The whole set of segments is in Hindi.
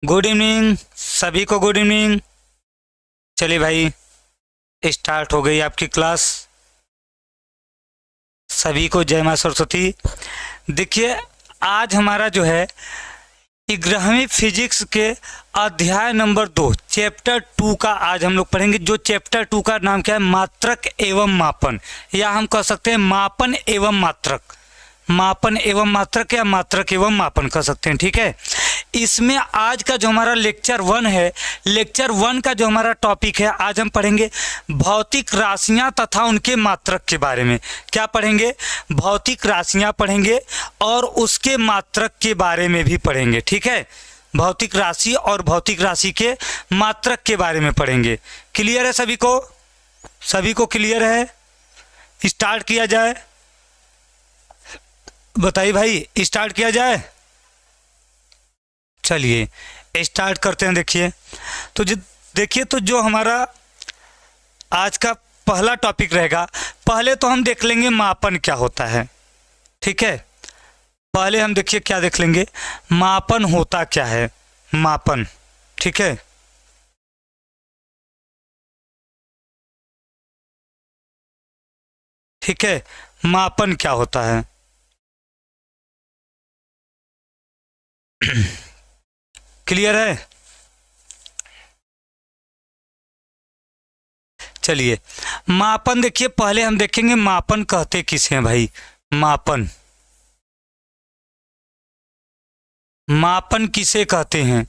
गुड इवनिंग सभी को, गुड इवनिंग। चलिए भाई, स्टार्ट हो गई आपकी क्लास। सभी को जय माँ सरस्वती। देखिए, आज हमारा जो है 11वीं फिजिक्स के अध्याय नंबर 2 चैप्टर 2 का आज हम लोग पढ़ेंगे। जो चैप्टर 2 का नाम क्या है? मात्रक एवं मापन, या हम कह सकते हैं मापन एवं मात्रक। मापन एवं मात्रक या मात्रक एवं मापन कह सकते हैं, ठीक है। इसमें आज का जो हमारा लेक्चर 1 है, लेक्चर 1 का जो हमारा टॉपिक है, आज हम पढ़ेंगे भौतिक राशियां तथा उनके मात्रक के बारे में। क्या पढ़ेंगे? भौतिक राशियां पढ़ेंगे और उसके मात्रक के बारे में भी पढ़ेंगे, ठीक है। भौतिक राशि और भौतिक राशि के मात्रक के बारे में पढ़ेंगे। क्लियर है सभी को? सभी को क्लियर है? स्टार्ट किया जाए। बताइए भाई, स्टार्ट किया जाए। चलिए स्टार्ट करते हैं। देखिए तो जो हमारा आज का पहला टॉपिक रहेगा, पहले तो हम देख लेंगे मापन क्या होता है, ठीक है। पहले हम देखिए क्या देख लेंगे, मापन होता क्या है। मापन, ठीक है। ठीक है, मापन क्या होता है। क्लियर है? चलिए, मापन देखिए, पहले हम देखेंगे मापन कहते किसे हैं भाई। मापन, मापन किसे कहते हैं?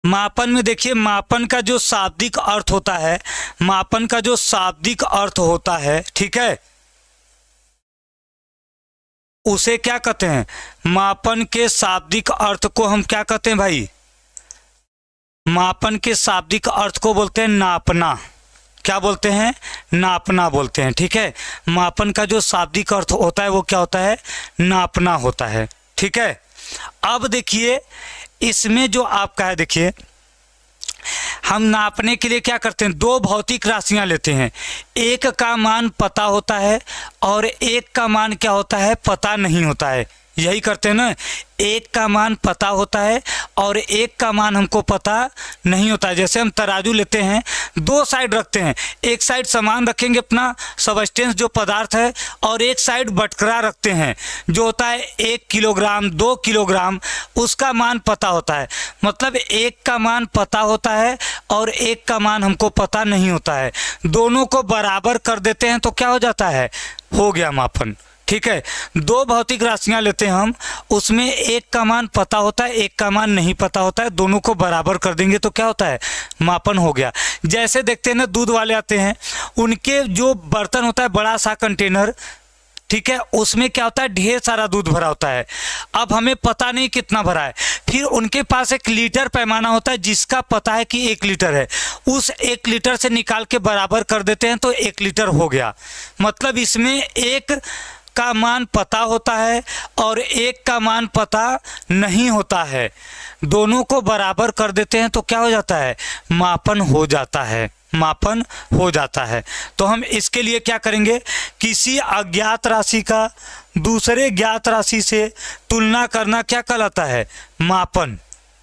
मापन में देखिए, मापन का जो शाब्दिक अर्थ होता है, मापन का जो शाब्दिक अर्थ होता है, ठीक है, उसे क्या कहते हैं? मापन के शाब्दिक अर्थ को हम क्या कहते हैं भाई? मापन के शाब्दिक अर्थ को बोलते हैं नापना। क्या बोलते हैं? नापना बोलते हैं, ठीक है। मापन का जो शाब्दिक अर्थ होता है वो क्या होता है? नापना होता है, ठीक है। अब देखिए, इसमें जो आपका है, देखिए हम नापने के लिए क्या करते हैं, दो भौतिक राशियां लेते हैं। एक का मान पता होता है और एक का मान क्या होता है? पता नहीं होता है। यही करते हैं ना, एक का मान पता होता है और एक का मान हमको पता नहीं होता है। जैसे हम तराजू लेते हैं, दो साइड रखते हैं, एक साइड सामान रखेंगे अपना सबस्टेंस जो पदार्थ है, और एक साइड बटकरा रखते हैं जो होता है 1 किलोग्राम 2 किलोग्राम, उसका मान पता होता है। मतलब एक का मान पता होता है और एक का मान हमको पता नहीं होता है। दोनों को बराबर कर देते हैं तो क्या हो जाता है? हो गया मापन, ठीक है। दो भौतिक राशियां लेते हैं हम, उसमें एक का मान पता होता है, एक का मान नहीं पता होता है, दोनों को बराबर कर देंगे तो क्या होता है? मापन हो गया। जैसे देखते हैं ना, दूध वाले आते हैं, उनके जो बर्तन होता है, बड़ा सा कंटेनर, ठीक है, उसमें क्या होता है? ढेर सारा दूध भरा होता है। अब हमें पता नहीं कितना भरा है, फिर उनके पास एक लीटर पैमाना होता है जिसका पता है कि 1 लीटर है। उस 1 लीटर से निकाल के बराबर कर देते हैं तो 1 लीटर हो गया। मतलब इसमें एक का मान पता होता है और एक का मान पता नहीं होता है, दोनों को बराबर कर देते हैं तो क्या हो जाता है? मापन हो जाता है। मापन हो जाता है। तो हम इसके लिए क्या करेंगे, किसी अज्ञात राशि का दूसरे ज्ञात राशि से तुलना करना क्या कहलाता है? मापन,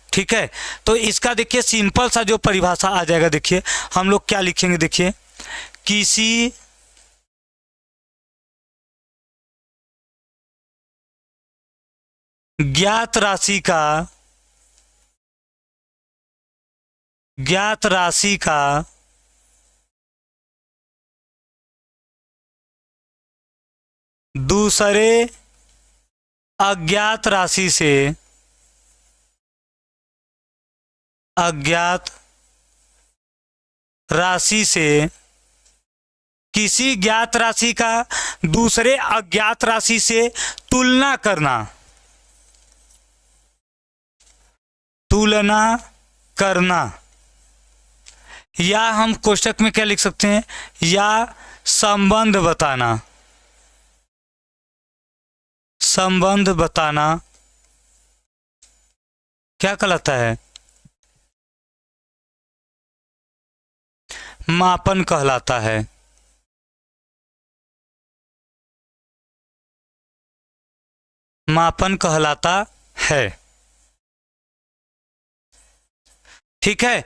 ठीक है। तो इसका देखिए सिंपल सा जो परिभाषा आ जाएगा, देखिए हम लोग क्या लिखेंगे, देखिए किसी ज्ञात राशि का, ज्ञात राशि का दूसरे अज्ञात राशि से, अज्ञात राशि से, किसी ज्ञात राशि का दूसरे अज्ञात राशि से तुलना करना, तुलना करना, या हम कोष्टक में क्या लिख सकते हैं, या संबंध बताना, संबंध बताना क्या कहलाता है? मापन कहलाता है। मापन कहलाता है। ठीक है।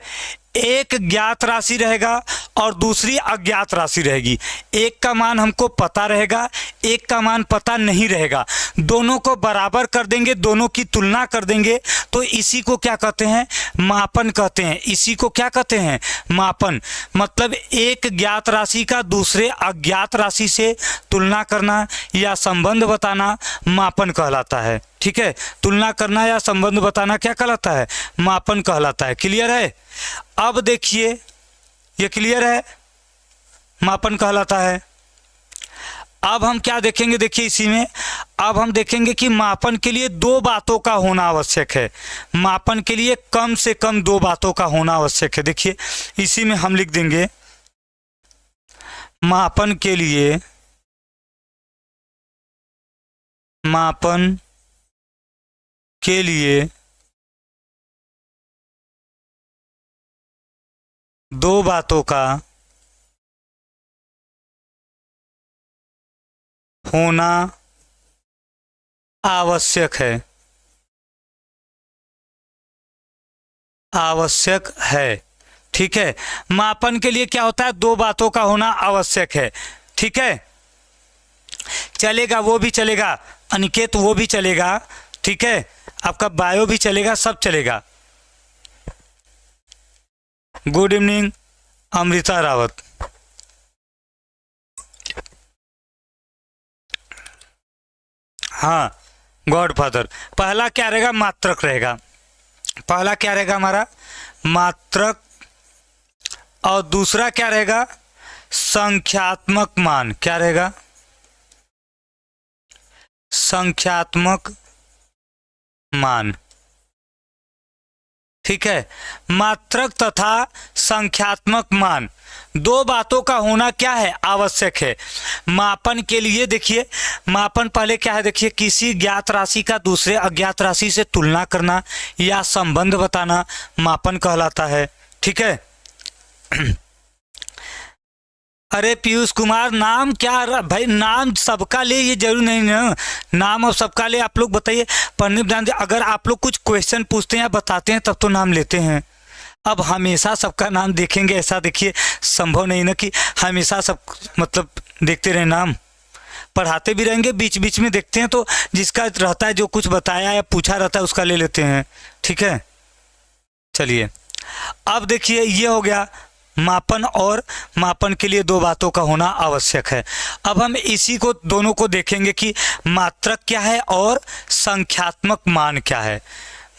एक ज्ञात राशि रहेगा और दूसरी अज्ञात राशि रहेगी। एक का मान हमको पता रहेगा, एक का मान पता नहीं रहेगा। दोनों को बराबर कर देंगे, दोनों की तुलना कर देंगे, तो इसी को क्या कहते हैं? मापन कहते हैं। इसी को क्या कहते हैं? मापन। मतलब एक ज्ञात राशि का दूसरे अज्ञात राशि से तुलना करना या संबंध बताना मापन कहलाता है। ठीक है, तुलना करना या संबंध बताना क्या कहलाता है? मापन कहलाता है। क्लियर है? अब देखिए, ये क्लियर है, मापन कहलाता है। अब हम क्या देखेंगे? देखिए इसी में अब हम देखेंगे कि मापन के लिए दो बातों का होना आवश्यक है। मापन के लिए कम से कम दो बातों का होना आवश्यक है। देखिए इसी में हम लिख देंगे, मापन के लिए दो बातों का होना आवश्यक है। ठीक है, मापन के लिए क्या होता है? दो बातों का होना आवश्यक है। ठीक है, चलेगा, वो भी चलेगा अनिकेत, वो भी चलेगा। ठीक है, आपका बायो भी चलेगा, सब चलेगा। Good evening Amrita Rawat. हाँ, गॉड फादर। पहला क्या रहेगा? मात्रक रहेगा। पहला क्या रहेगा हमारा? मात्रक। और दूसरा क्या रहेगा? संख्यात्मक मान। क्या रहेगा? संख्यात्मक मान। ठीक है, मात्रक तथा संख्यात्मक मान, दो बातों का होना क्या है? आवश्यक है। मापन के लिए देखिए, मापन पहले क्या है? देखिए, किसी ज्ञात राशि का दूसरे अज्ञात राशि से तुलना करना या संबंध बताना मापन कहलाता है। ठीक है। अरे पीयूष कुमार, नाम क्या भाई? नाम सबका ले, ये जरूर नहीं ना, नाम अब सबका ले। आप लोग बताइए, पढ़ने ध्यान दे। अगर आप लोग कुछ क्वेश्चन पूछते हैं या बताते हैं तब तो नाम लेते हैं। अब हमेशा सबका नाम देखेंगे ऐसा देखिए संभव नहीं ना कि हमेशा सब मतलब देखते रहे नाम। पढ़ाते भी रहेंगे, बीच बीच में देखते हैं तो जिसका रहता है, जो कुछ बताया या पूछा रहता है उसका ले लेते हैं। ठीक है, चलिए अब देखिए, ये हो गया मापन, और मापन के लिए दो बातों का होना आवश्यक है। अब हम इसी को दोनों को देखेंगे कि मात्रक क्या है और संख्यात्मक मान क्या है।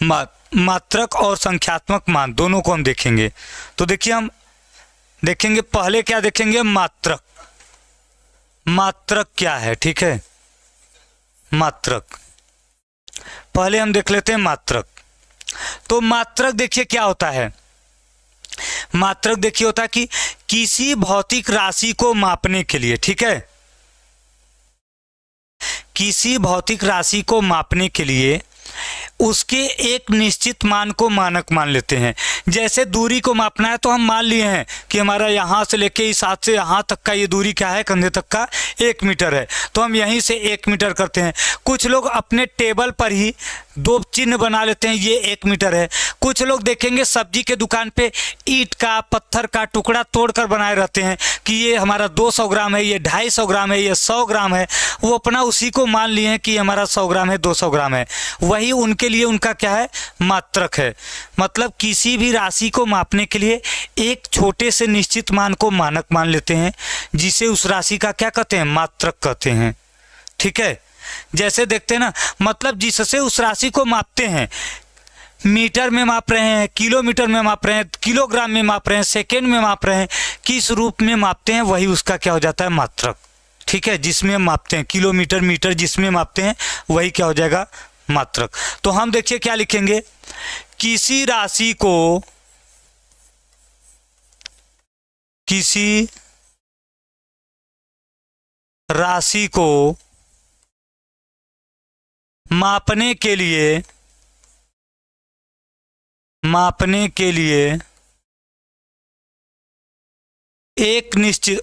मात्रक और संख्यात्मक मान दोनों को हम देखेंगे। तो देखिए, हम देखेंगे, पहले क्या देखेंगे? मात्रक। मात्रक क्या है? ठीक है, मात्रक पहले हम देख लेते हैं। मात्रक, तो मात्रक देखिए क्या होता है। मात्रक देखिए होता है कि किसी भौतिक राशि को मापने के लिए, ठीक है, किसी भौतिक राशि को मापने के लिए उसके एक निश्चित मान को मानक मान लेते हैं। जैसे दूरी को मापना है तो हम मान लिए हैं कि हमारा यहाँ से लेके इस हाथ से यहाँ तक का ये दूरी क्या है? कंधे तक का 1 मीटर है, तो हम यहीं से 1 मीटर करते हैं। कुछ लोग अपने टेबल पर ही दो चिन्ह बना लेते हैं, ये 1 मीटर है। कुछ लोग देखेंगे सब्जी के दुकान पे ईंट का, पत्थर का टुकड़ा तोड़कर बनाए रहते हैं कि ये हमारा 200 ग्राम है, ये 250 ग्राम है, ये 100 ग्राम है। वो अपना उसी को मान लिए हैं कि हमारा 100 ग्राम है, 200 ग्राम है। वही उनके लिए उनका क्या है? मात्रक है। मतलब किसी भी राशि को मापने के लिए एक छोटे से निश्चित मान को मानक मान लेते हैं, जिसे उस राशि का क्या कहते हैं? मात्रक कहते हैं। ठीक है, जैसे देखते हैं ना, मतलब जिससे उस राशि को मापते हैं, मीटर में माप रहे हैं, किलोमीटर में माप रहे हैं, किलोग्राम में माप रहे हैं, सेकेंड में माप रहे हैं, किस रूप में मापते हैं, वही उसका क्या हो जाता है? मात्रक। ठीक है, जिसमें मापते हैं, किलोमीटर, मीटर जिसमें मापते हैं वही क्या हो जाएगा? मात्रक। तो हम देखिए क्या लिखेंगे, किसी राशि को मापने के लिए एक निश्चित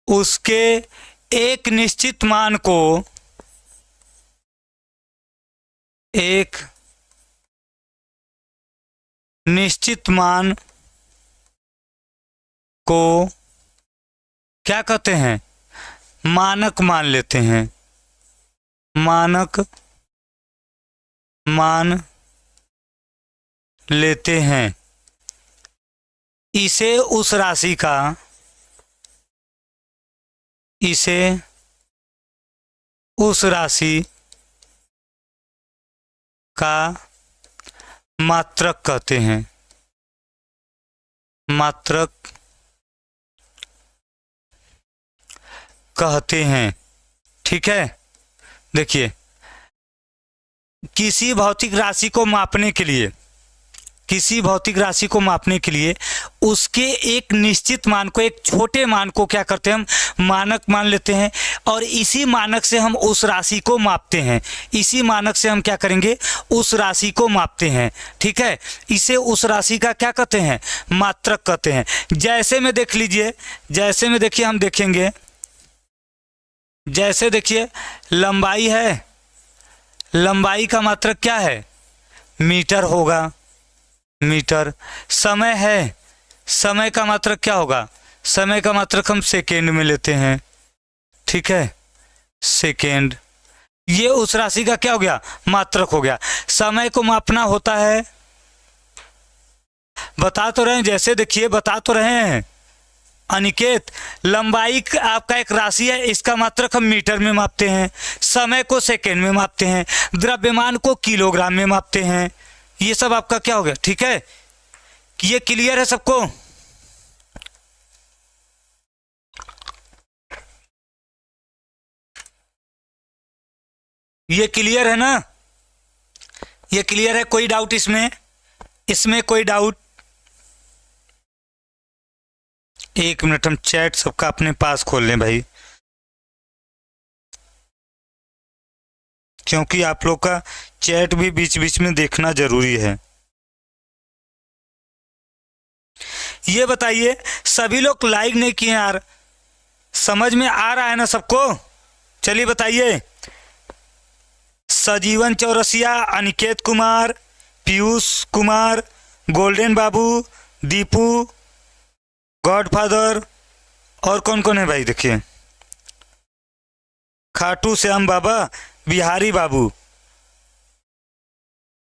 उसके एक निश्चित मान को निश्चित मान को क्या कहते हैं, मानक मान लेते हैं, मानक मान लेते हैं। इसे उस राशि का, इसे उस राशि का मात्रक कहते हैं, मात्रक कहते हैं। ठीक है, देखिए किसी भौतिक राशि को मापने के लिए, किसी भौतिक राशि को मापने के लिए उसके एक निश्चित मान को, एक छोटे मान को क्या करते हैं, हम मानक मान लेते हैं और इसी मानक से हम उस राशि को मापते हैं। इसी मानक से हम क्या करेंगे, उस राशि को मापते हैं। ठीक है, इसे उस राशि का क्या कहते हैं, मात्रक कहते हैं। जैसे में देख लीजिए, जैसे में देखिए, हम देखेंगे, जैसे देखिए लंबाई है, लंबाई का मात्रक क्या है, मीटर होगा, मीटर। समय है, समय का मात्रक क्या होगा, समय का मात्रक हम सेकेंड में लेते हैं। ठीक है, सेकेंड। ये उस राशि का क्या हो गया, मात्रक हो गया। समय को मापना होता है, बता तो रहे हैं, जैसे देखिए बता तो रहे हैं अनिकेत, लंबाई आपका एक राशि है, इसका मात्रक हम मीटर में मापते हैं, समय को सेकेंड में मापते हैं, द्रव्यमान को किलोग्राम में मापते हैं। ये सब आपका क्या हो गया। ठीक है, ये क्लियर है सबको। ये क्लियर है ना, ये क्लियर है, कोई डाउट इसमें, इसमें कोई डाउट। एक मिनट, हम चैट सबका अपने पास खोल लें भाई, क्योंकि आप लोग का चैट भी बीच बीच में देखना जरूरी है। ये बताइए, सभी लोग लाइक नहीं किए यार, समझ में आ रहा है ना सबको। चलिए बताइए, सजीवन चौरसिया, अनिकेत कुमार, पीयूष कुमार, गोल्डन बाबू, दीपू, गॉडफादर, और कौन कौन है भाई, देखिए खाटू श्याम बाबा, बिहारी बाबू।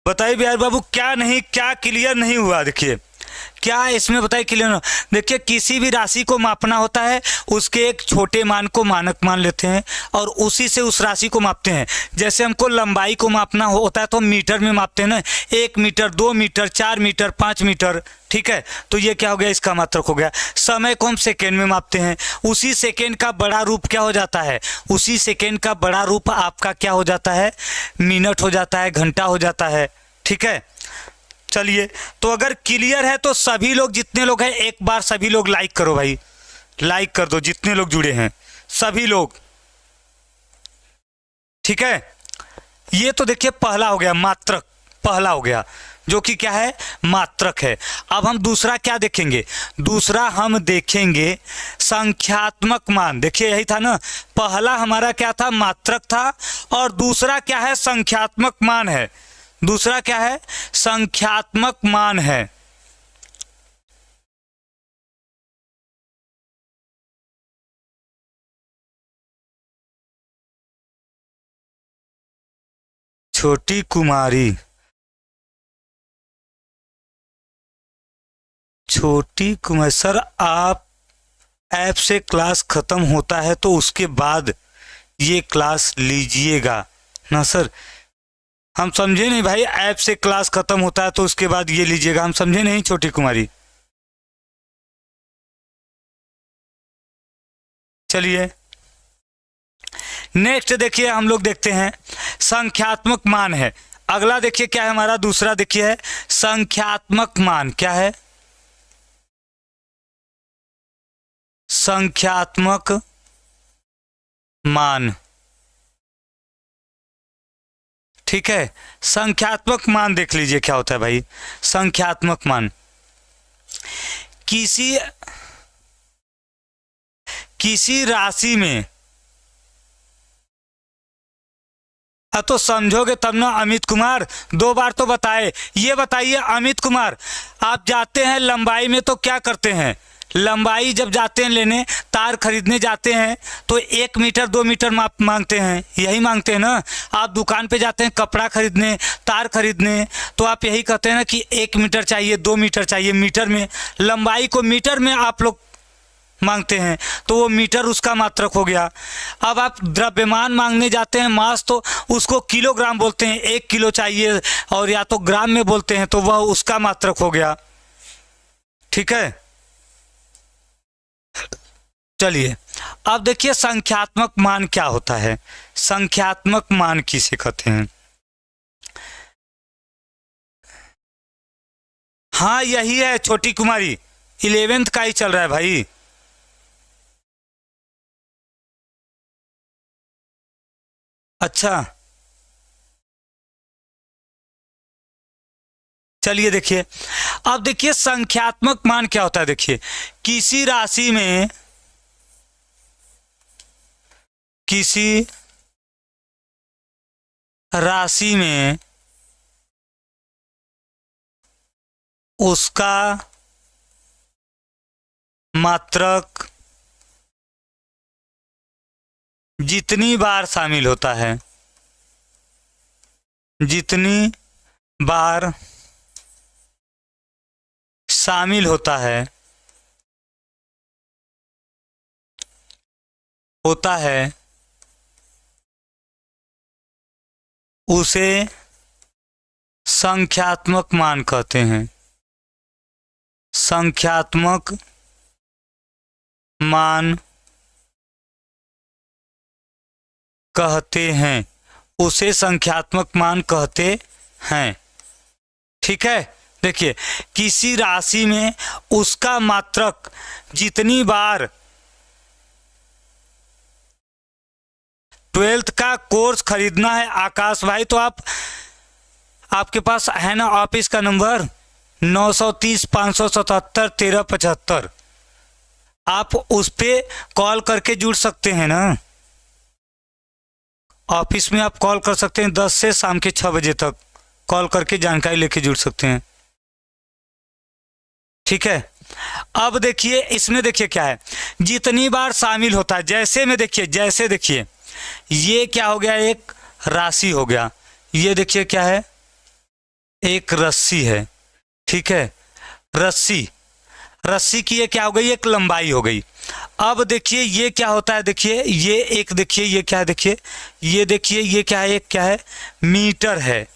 बताइए बिहारी बाबू, क्या नहीं, क्या क्लियर नहीं हुआ, देखिए क्या इसमें बताइए क्लियर हो। देखिए किसी भी राशि को मापना होता है, उसके एक छोटे मान को मानक मान लेते हैं और उसी से उस राशि को मापते हैं। जैसे हमको लंबाई को मापना होता है तो हम मीटर में मापते हैं ना, 1 मीटर, 2 मीटर, 4 मीटर, 5 मीटर। ठीक है, तो ये क्या हो गया, इसका मात्रक हो गया। समय को हम सेकेंड में मापते हैं, उसी सेकेंड का बड़ा रूप क्या हो जाता है, उसी सेकेंड का बड़ा रूप आपका क्या हो जाता है, मिनट हो जाता है, घंटा हो जाता है। ठीक है, चलिए तो अगर क्लियर है तो सभी लोग, जितने लोग हैं, एक बार सभी लोग लाइक करो भाई, लाइक कर दो जितने लोग जुड़े हैं, सभी लोग। ठीक है, ये तो देखिए पहला हो गया मात्रक, पहला हो गया जो कि क्या है, मात्रक है। अब हम दूसरा क्या देखेंगे, दूसरा हम देखेंगे संख्यात्मक मान। देखिए यही था ना, पहला हमारा क्या था, मात्रक था, और दूसरा क्या है, संख्यात्मक मान है। दूसरा क्या है, संख्यात्मक मान है। छोटी कुमारी, छोटी कुमारी सर, आप ऐप से क्लास खत्म होता है तो उसके बाद ये क्लास लीजिएगा ना सर। हम समझे नहीं भाई, ऐप से क्लास खत्म होता है तो उसके बाद ये लीजिएगा, हम समझे नहीं छोटी कुमारी। चलिए नेक्स्ट देखिए, हम लोग देखते हैं संख्यात्मक मान है। अगला देखिए क्या है हमारा, दूसरा देखिए है संख्यात्मक मान। क्या है, संख्यात्मक मान। ठीक है, संख्यात्मक मान देख लीजिए क्या होता है भाई। संख्यात्मक मान किसी राशि में, तो समझोगे तब ना अमित कुमार, 2 बार तो बताए। ये बताइए अमित कुमार, आप जाते हैं लंबाई में तो क्या करते हैं, लंबाई जब जाते हैं लेने, तार खरीदने जाते हैं तो 1 मीटर 2 मीटर माप मांगते हैं, यही मांगते हैं ना। आप दुकान पे जाते हैं कपड़ा खरीदने, तार खरीदने, तो आप यही कहते हैं ना कि 1 मीटर चाहिए 2 मीटर चाहिए, मीटर में, लंबाई को मीटर में आप लोग मांगते हैं, तो वो मीटर उसका मात्रक हो गया। अब आप द्रव्यमान मांगने जाते हैं, मास, तो उसको किलोग्राम बोलते हैं, 1 किलो चाहिए, और या तो ग्राम में बोलते हैं, तो वह उसका मात्रक हो गया। ठीक है, चलिए अब देखिए संख्यात्मक मान क्या होता है। संख्यात्मक मान किसे कहते हैं? हाँ यही है छोटी कुमारी, 11th का ही चल रहा है भाई। अच्छा चलिए देखिए, अब देखिए संख्यात्मक मान क्या होता है। देखिए किसी राशि में, किसी राशि में उसका मात्रक जितनी बार शामिल होता है, जितनी बार शामिल होता है, उसे संख्यात्मक मान कहते हैं। संख्यात्मक मान कहते हैं, उसे संख्यात्मक मान कहते हैं। ठीक है, देखिए किसी राशि में उसका मात्रक जितनी बार, 12th का कोर्स खरीदना है आकाश भाई, तो आपके पास है ना ऑफिस का नंबर 930 577 1375, आप उस पे कॉल करके जुड़ सकते हैं ना। ऑफिस में आप कॉल कर सकते हैं 10 से शाम के 6 बजे तक, कॉल करके जानकारी लेके जुड़ सकते हैं। ठीक है, अब देखिए इसमें देखिए क्या है, जितनी बार शामिल होता है, जैसे में देखिए, जैसे देखिए ये क्या हो गया, एक राशि हो गया, ये देखिए क्या है, एक रस्सी है। ठीक है, रस्सी, रस्सी की ये क्या हो गई, एक लंबाई हो गई। अब देखिए ये क्या होता है, देखिए ये एक, देखिए ये क्या है, देखिए ये, देखिए ये क्या है, एक क्या है, मीटर है,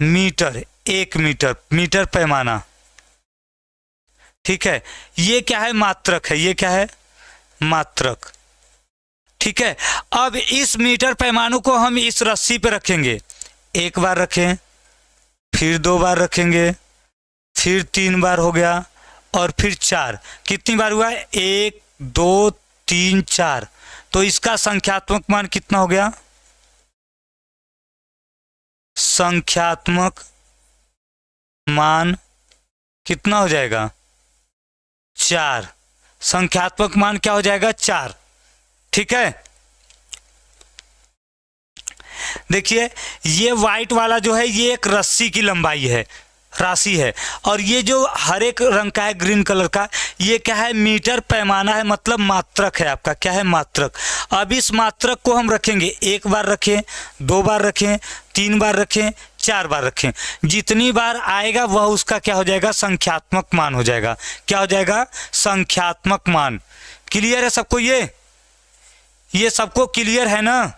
मीटर, 1 मीटर, मीटर पैमाना। ठीक है, ये क्या है, मात्रक है, ये क्या है, मात्रक। ठीक है, अब इस मीटर पैमाने को हम इस रस्सी पे रखेंगे, 1 बार रखें, फिर 2 बार रखेंगे, फिर 3 बार हो गया, और फिर 4, कितनी बार हुआ, 1 2 3 4, तो इसका संख्यात्मक मान कितना हो गया, संख्यात्मक मान कितना हो जाएगा, 4, संख्यात्मक मान क्या हो जाएगा, 4। ठीक है, देखिए ये व्हाइट वाला जो है ये एक रस्सी की लंबाई है, राशि है, और ये जो हर एक रंग का है ग्रीन कलर का, ये क्या है, मीटर पैमाना है, मतलब मात्रक है आपका, क्या है, मात्रक। अब इस मात्रक को हम रखेंगे, 1 बार रखें, 2 बार रखें, 3 बार रखें, 4 बार रखें, जितनी बार आएगा वह उसका क्या हो जाएगा, संख्यात्मक मान हो जाएगा। क्या हो जाएगा, संख्यात्मक मान। क्लियर है सबको, ये सबको क्लियर है ना।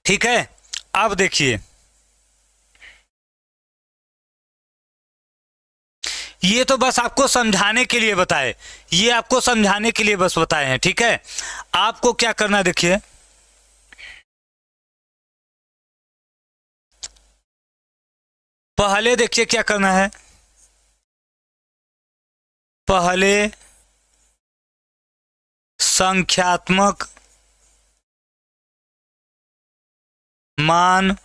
ठीक है, अब देखिए ये तो बस आपको समझाने के लिए बताए, ये आपको समझाने के लिए बस बताए हैं। ठीक है, आपको क्या करना है, देखिए पहले देखिए क्या करना है, पहले संख्यात्मक मान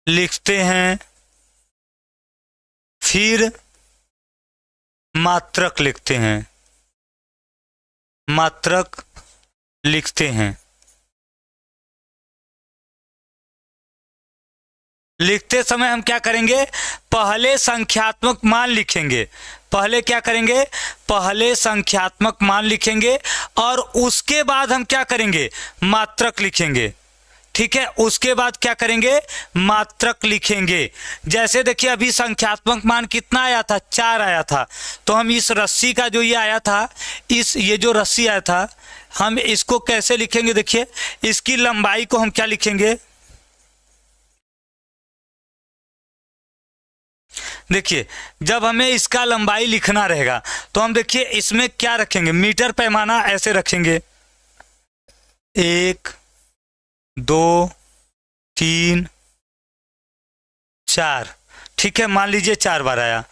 लिखते हैं, फिर मात्रक लिखते हैं। मात्रक लिखते हैं। लिखते समय हम क्या करेंगे, पहले संख्यात्मक मान लिखेंगे। पहले क्या करेंगे, पहले संख्यात्मक मान लिखेंगे और उसके बाद हम क्या करेंगे, मात्रक लिखेंगे। ठीक है, उसके बाद क्या करेंगे, मात्रक लिखेंगे। जैसे देखिए अभी संख्यात्मक मान कितना आया था, 4 आया था। तो हम इस रस्सी का जो ये आया था, ये जो रस्सी आया था, हम इसको कैसे लिखेंगे, देखिए इसकी लंबाई को हम क्या लिखेंगे, देखिए जब हमें इसका लंबाई लिखना रहेगा तो हम देखिए इसमें क्या रखेंगे, मीटर पैमाना ऐसे रखेंगे, 1 2 3 4। ठीक है, मान लीजिए 4 बार आया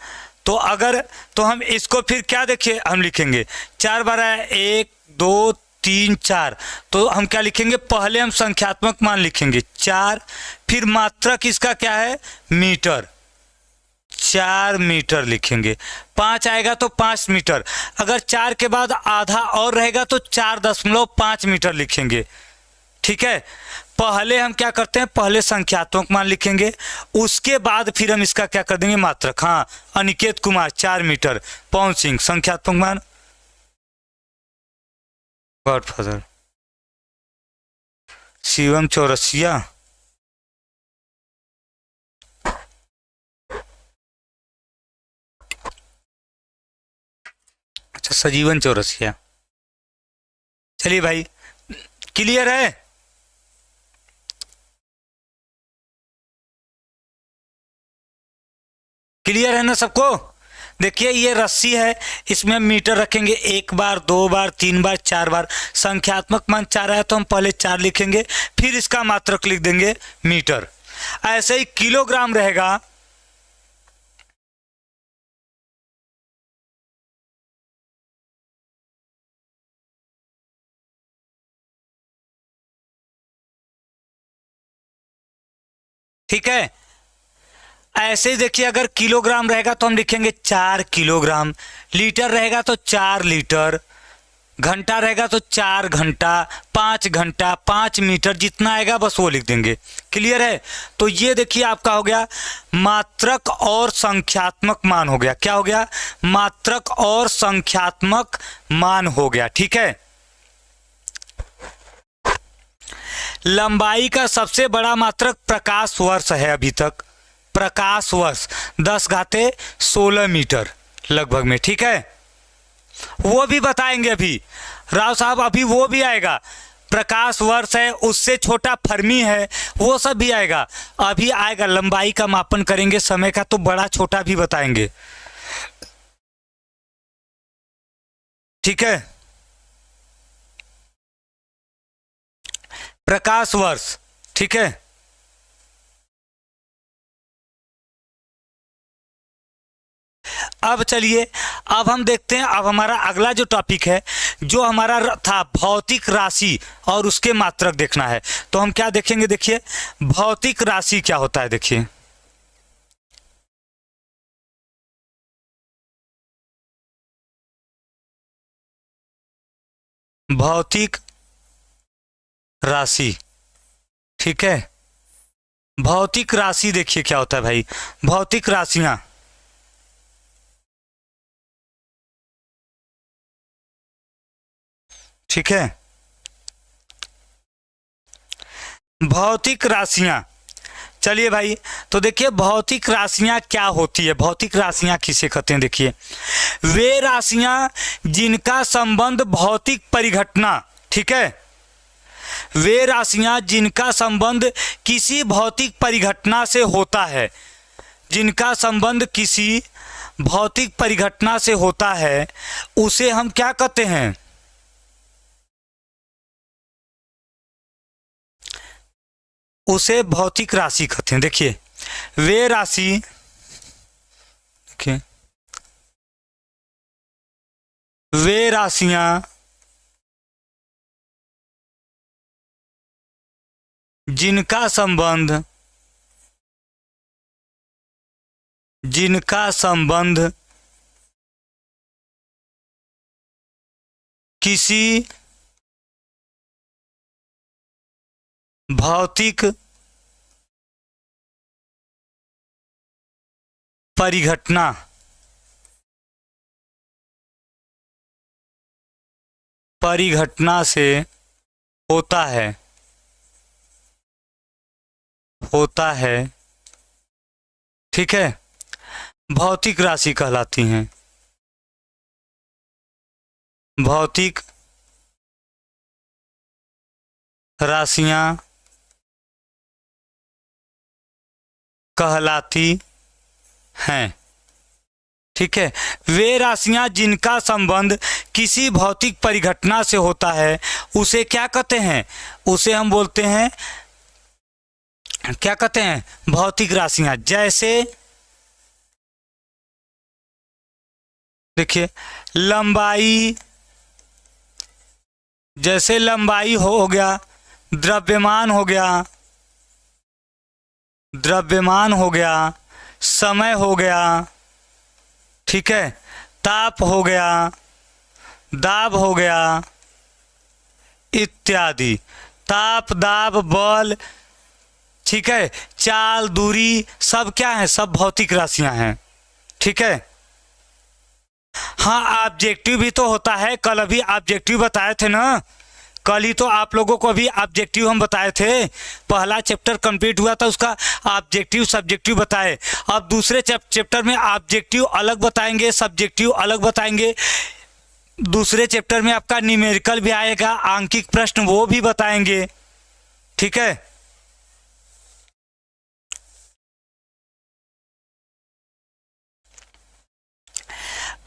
तो अगर तो हम इसको फिर क्या देखिए हम लिखेंगे, 4 बार आया 1 2 3 4, तो हम क्या लिखेंगे, पहले हम संख्यात्मक मान लिखेंगे 4, फिर मात्रक इसका क्या है, मीटर, 4 मीटर लिखेंगे। 5 आएगा तो 5 मीटर, अगर 4 के बाद आधा और रहेगा तो 4.5 मीटर लिखेंगे। ठीक है, पहले हम क्या करते हैं, पहले संख्यात्मक मान लिखेंगे, उसके बाद फिर हम इसका क्या कर देंगे, मात्रक। हाँ, अनिकेत कुमार 4 मीटर, पवन सिंह संख्यात्मक मान, गॉडफादर शिवम चौरसिया, अच्छा सजीवन चौरसिया। चलिए भाई, क्लियर है, क्लियर है ना सबको। देखिए ये रस्सी है, इसमें हम मीटर रखेंगे, 1 बार 2 बार 3 बार 4 बार। संख्यात्मक मान 4 आया तो हम पहले 4 लिखेंगे, फिर इसका मात्रक लिख देंगे मीटर। ऐसे ही किलोग्राम रहेगा, ठीक है। ऐसे ही देखिए अगर किलोग्राम रहेगा तो हम लिखेंगे 4 किलोग्राम, लीटर रहेगा तो 4 लीटर, घंटा रहेगा तो 4 घंटा, 5 घंटा, 5 मीटर, जितना आएगा बस वो लिख देंगे। क्लियर है, तो ये देखिए आपका हो गया मात्रक और संख्यात्मक मान हो गया। क्या हो गया, मात्रक और संख्यात्मक मान हो गया। ठीक है, लंबाई का सबसे बड़ा मात्रक प्रकाश वर्ष है अभी तक, प्रकाश वर्ष 10⁻16 मीटर लगभग में। ठीक है, वो भी बताएंगे अभी राव साहब, अभी वो भी आएगा, प्रकाश वर्ष है, उससे छोटा फर्मी है, वो सब भी आएगा, अभी आएगा। लंबाई का मापन करेंगे समय का तो बड़ा छोटा भी बताएंगे। ठीक है, प्रकाश वर्ष। ठीक है, अब चलिए, अब हम देखते हैं, अब हमारा अगला जो टॉपिक है, जो हमारा था भौतिक राशि और उसके मात्रक देखना है। तो हम क्या देखेंगे, देखिए भौतिक राशि क्या होता है। देखिए भौतिक राशि, ठीक है, भौतिक राशि देखिए क्या होता है भाई, भौतिक राशियां, ठीक है, भौतिक राशियां। चलिए भाई, तो देखिए भौतिक राशियां क्या होती है, भौतिक राशियां किसे कहते हैं। देखिए वे राशियां जिनका संबंध भौतिक परिघटना, ठीक है, वे राशियां जिनका संबंध किसी भौतिक परिघटना से होता है, जिनका संबंध किसी भौतिक परिघटना से होता है, उसे हम क्या कहते हैं, उसे भौतिक राशि कहते हैं। देखिए वे राशि, देखिए वे राशियां जिनका संबंध, जिनका संबंध किसी भौतिक परिघटना से होता है ठीक है, भौतिक राशि कहलाती हैं। भौतिक राशियां कहलाती हैं। ठीक है, वे राशियां जिनका संबंध किसी भौतिक परिघटना से होता है उसे क्या कहते हैं? उसे हम बोलते हैं, क्या कहते हैं? भौतिक राशियां। जैसे देखिए लंबाई, जैसे लंबाई हो गया, द्रव्यमान हो गया, समय हो गया, ठीक है, ताप हो गया, दाब हो गया इत्यादि। ताप, दाब, बल, ठीक है, चाल, दूरी, सब क्या है? सब भौतिक राशियां हैं। ठीक है। हाँ, ऑब्जेक्टिव भी तो होता है। कल अभी ऑब्जेक्टिव बताए थे ना, कल ही तो आप लोगों को भी ऑब्जेक्टिव हम बताए थे। पहला चैप्टर कंप्लीट हुआ था, उसका ऑब्जेक्टिव सब्जेक्टिव बताए। अब दूसरे चैप्टर में ऑब्जेक्टिव अलग बताएंगे, सब्जेक्टिव अलग बताएंगे। दूसरे चैप्टर में आपका न्यूमेरिकल भी आएगा, आंकिक प्रश्न, वो भी बताएंगे। ठीक है।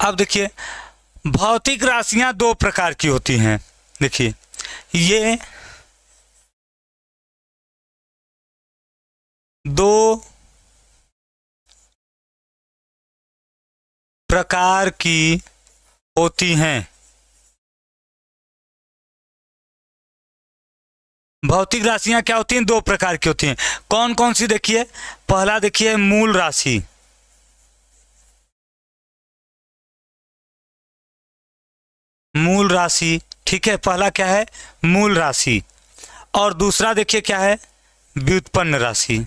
अब देखिए, भौतिक राशियां दो प्रकार की होती हैं। देखिए, ये दो प्रकार की होती हैं। भौतिक राशियां क्या होती हैं? दो प्रकार की होती हैं। कौन कौन सी? देखिए, पहला देखिए मूल राशि। मूल राशि, ठीक है, पहला क्या है? मूल राशि। और दूसरा देखिए क्या है? व्युत्पन्न राशि।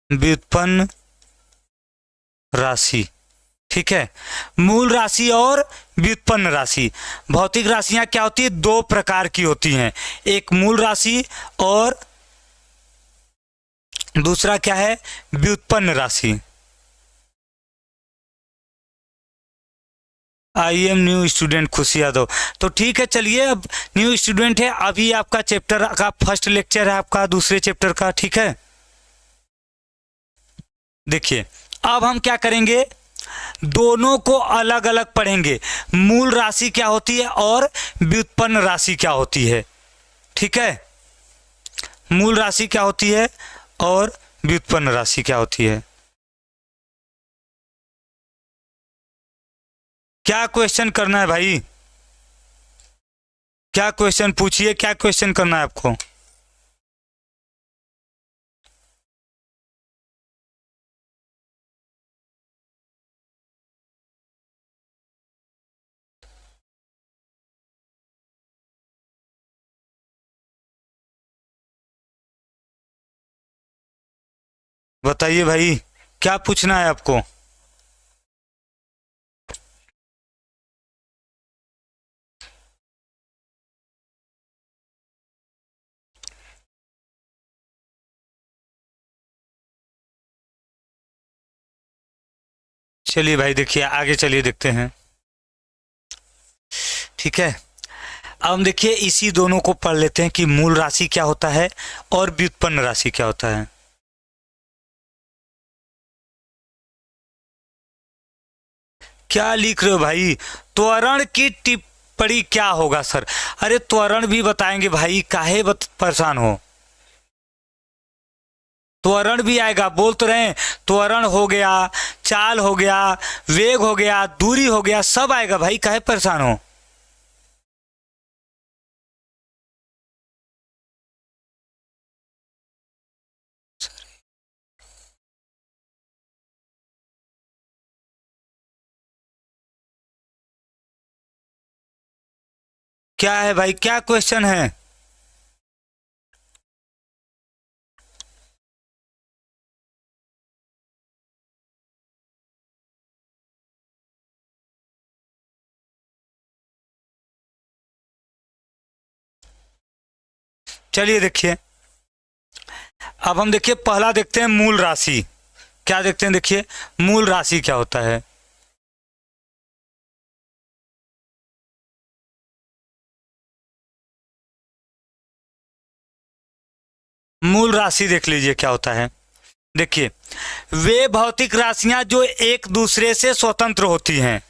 व्युत्पन्न राशि, ठीक है। मूल राशि और व्युत्पन्न राशि। भौतिक राशियां क्या होती है? दो प्रकार की होती हैं। एक मूल राशि और दूसरा क्या है? व्युत्पन्न राशि। आई एम न्यू स्टूडेंट खुशी यादव। तो ठीक है, चलिए, अब न्यू स्टूडेंट है, अभी आपका चैप्टर का फर्स्ट लेक्चर है, आपका दूसरे चैप्टर का। ठीक है, देखिए अब हम क्या करेंगे, दोनों को अलग अलग पढ़ेंगे। मूल राशि क्या होती है और व्युत्पन्न राशि क्या होती है। ठीक है, मूल राशि क्या होती है और व्युत्पन्न राशि क्या होती है। क्या क्वेश्चन करना है भाई? क्या क्वेश्चन पूछिए, क्या क्वेश्चन करना है आपको? बताइए भाई, क्या पूछना है आपको? चलिए भाई, देखिए आगे चलिए, देखते हैं। ठीक है, अब हम देखिए इसी दोनों को पढ़ लेते हैं कि मूल राशि क्या होता है और व्युत्पन्न राशि क्या होता है। क्या लिख रहे हो भाई? त्वरण की टिप्पणी क्या होगा सर? अरे त्वरण भी बताएंगे भाई, काहे परेशान हो? त्वरण भी आएगा, बोल तो रहे हैं। त्वरण हो गया, चाल हो गया, वेग हो गया, दूरी हो गया, सब आएगा भाई, काहे परेशान हो? क्या है भाई, क्या क्वेश्चन है? चलिए देखिए, अब हम देखिए पहला देखते हैं मूल राशि। क्या देखते हैं, देखिए मूल राशि क्या होता है। मूल राशि देख लीजिए क्या होता है। देखिए, वे भौतिक राशियां जो एक दूसरे से स्वतंत्र होती हैं।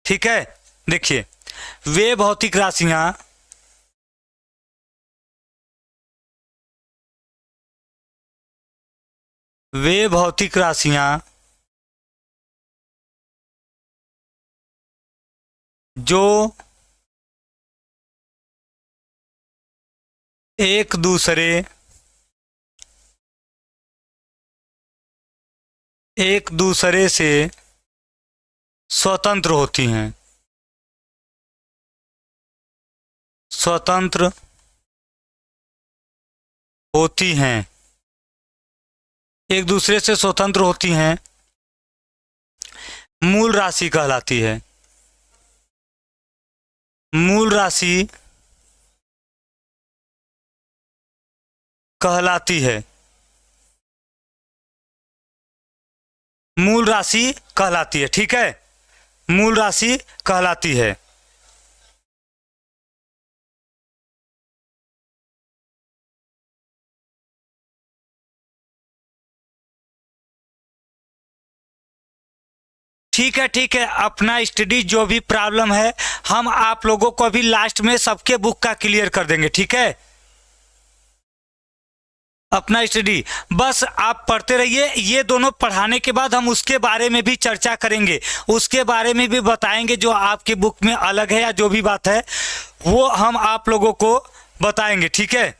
ठीक है, देखिए वे भौतिक राशियां वे भौतिक राशियां जो एक दूसरे से स्वतंत्र होती हैं। स्वतंत्र होती हैं, एक दूसरे से स्वतंत्र होती हैं, मूल राशि कहलाती है। मूल राशि कहलाती है। मूल राशि कहलाती है। ठीक है, मूल राशि कहलाती है। ठीक है, ठीक है, अपना स्टडी जो भी प्रॉब्लम है हम आप लोगों को अभी लास्ट में सबके बुक का क्लियर कर देंगे। ठीक है, अपना स्टडी बस आप पढ़ते रहिए। ये दोनों पढ़ाने के बाद हम उसके बारे में भी चर्चा करेंगे, उसके बारे में भी बताएंगे जो आपकी बुक में अलग है या जो भी बात है वो हम आप लोगों को बताएंगे। ठीक है,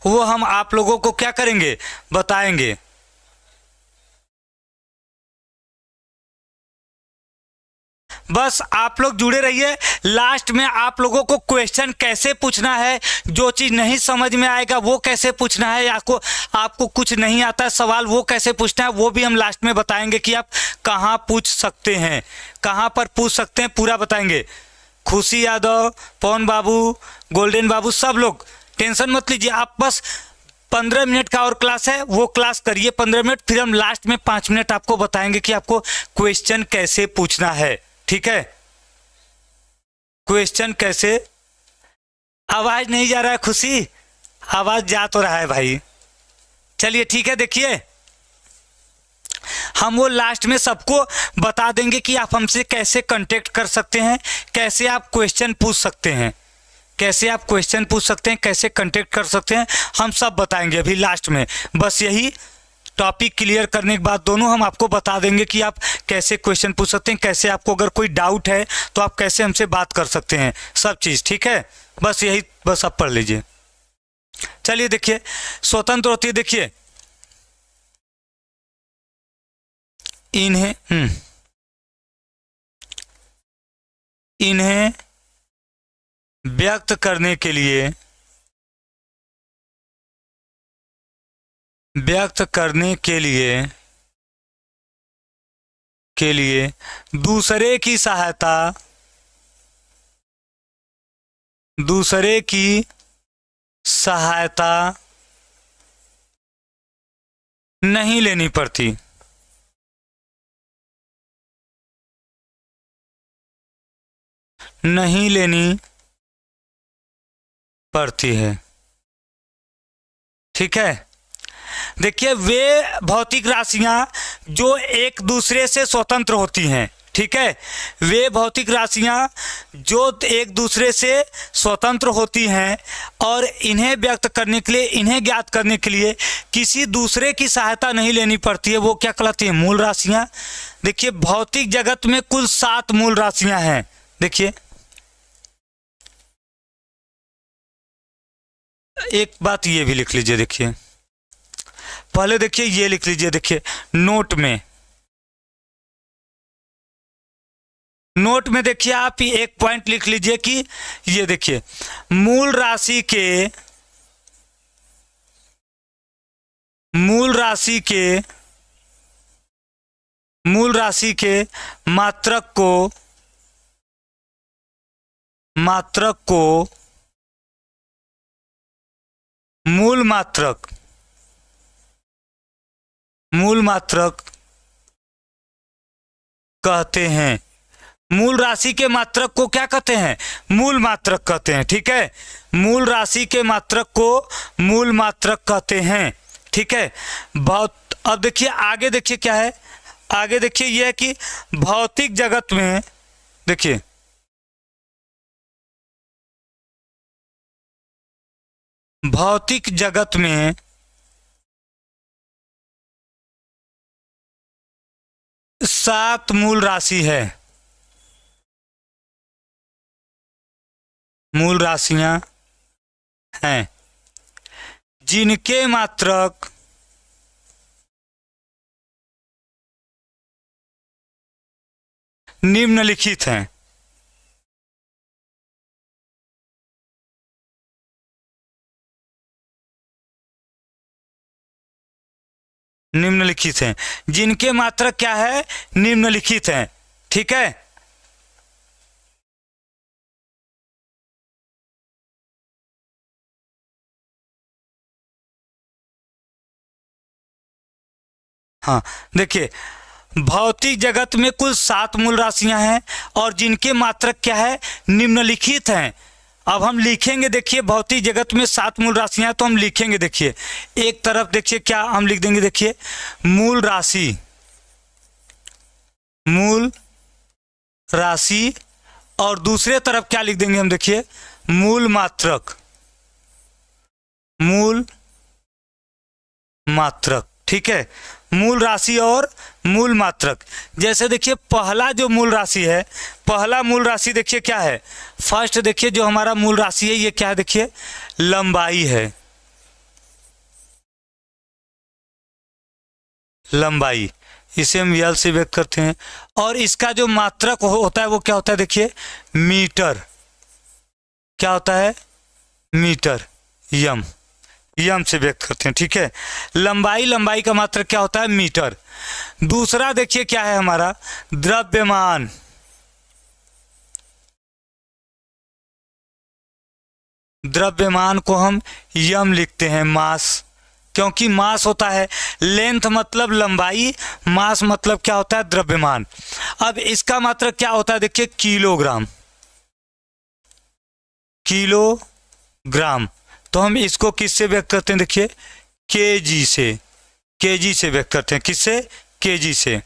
वो हम आप लोगों को क्या करेंगे, बताएंगे। बस आप लोग जुड़े रहिए। लास्ट में आप लोगों को क्वेश्चन कैसे पूछना है, जो चीज़ नहीं समझ में आएगा वो कैसे पूछना है, आपको आपको कुछ नहीं आता है सवाल वो कैसे पूछना है, वो भी हम लास्ट में बताएंगे कि आप कहाँ पूछ सकते हैं, कहाँ पर पूछ सकते हैं, पूरा बताएंगे। खुशी यादव, पवन बाबू, गोल्डन बाबू, सब लोग टेंशन मत लीजिए। आप बस 15 मिनट का और क्लास है, वो क्लास करिए 15 मिनट, फिर हम लास्ट में 5 मिनट आपको बताएंगे कि आपको क्वेश्चन कैसे पूछना है। ठीक है, क्वेश्चन कैसे। आवाज नहीं जा रहा है खुशी, आवाज जा तो रहा है भाई। चलिए ठीक है, देखिए हम वो लास्ट में सबको बता देंगे कि आप हमसे कैसे कांटेक्ट कर सकते हैं, कैसे आप क्वेश्चन पूछ सकते हैं, कैसे आप क्वेश्चन पूछ सकते हैं, कैसे कांटेक्ट कर सकते हैं, हम सब बताएंगे अभी लास्ट में। बस यही टॉपिक क्लियर करने के बाद दोनों हम आपको बता देंगे कि आप कैसे क्वेश्चन पूछ सकते हैं, कैसे आपको अगर कोई डाउट है तो आप कैसे हमसे बात कर सकते हैं, सब चीज़। ठीक है, बस यही, बस आप पढ़ लीजिए। चलिए देखिए, स्वतंत्र होती है। देखिए इन्हें व्यक्त करने के लिए दूसरे की सहायता नहीं लेनी पड़ती। नहीं लेनी पड़ती है। ठीक है, देखिए वे भौतिक राशियां जो एक दूसरे से स्वतंत्र होती हैं। ठीक है, वे भौतिक राशियां जो एक दूसरे से स्वतंत्र होती हैं और इन्हें व्यक्त करने के लिए, इन्हें ज्ञात करने के लिए किसी दूसरे की सहायता नहीं लेनी पड़ती है, वो क्या कहलाती है, मूल राशियां। देखिए भौतिक जगत में कुल 7 मूल राशियां हैं। देखिए एक बात ये भी लिख लीजिए, देखिए पहले देखिए ये लिख लीजिए, देखिए नोट में नोट में देखिए आप ही एक पॉइंट लिख लीजिए कि ये देखिए मूल राशि के मात्रक को मूल मात्रक कहते हैं। मूल राशि के मात्रक को क्या कहते हैं? मूल मात्रक कहते हैं। ठीक है, मूल राशि के मात्रक को मूल मात्रक कहते हैं। ठीक है, अब देखिए आगे, देखिए क्या है आगे, देखिए यह है कि भौतिक जगत में, देखिए भौतिक जगत में सात मूल राशि है, मूल राशियां हैं, जिनके मात्रक निम्नलिखित हैं। निम्नलिखित हैं, जिनके मात्रक क्या है? निम्नलिखित हैं। ठीक है, हाँ देखिए भौतिक जगत में कुल 7 मूल राशियां हैं और जिनके मात्रक क्या है? निम्नलिखित हैं। अब हम लिखेंगे, देखिए भौतिक जगत में 7 मूल राशियां हैं तो हम लिखेंगे, देखिए एक तरफ देखिए क्या हम लिख देंगे, देखिए मूल राशि और दूसरे तरफ क्या लिख देंगे हम? देखिए मूल मात्रक। ठीक है, मूल राशि और मूल मात्रक। जैसे देखिए पहला जो मूल राशि है, पहला मूल राशि देखिए क्या है? फर्स्ट देखिए जो हमारा मूल राशि है ये क्या है? देखिए लंबाई है, लंबाई, इसे हम यल से व्यक्त करते हैं। और इसका जो मात्रक होता है वो क्या होता है? देखिए मीटर। क्या होता है? मीटर, यम से व्यक्त करते हैं। ठीक है, लंबाई का मात्रक क्या होता है? मीटर। दूसरा देखिए क्या है हमारा? द्रव्यमान। द्रव्यमान को हम यम लिखते हैं, मास, क्योंकि मास होता है लेंथ मतलब लंबाई, मास मतलब क्या होता है? द्रव्यमान। अब इसका मात्रक क्या होता है? देखिए किलोग्राम। तो हम इसको किससे व्यक्त करते हैं? देखिए केजी से व्यक्त करते हैं। किससे? केजी से।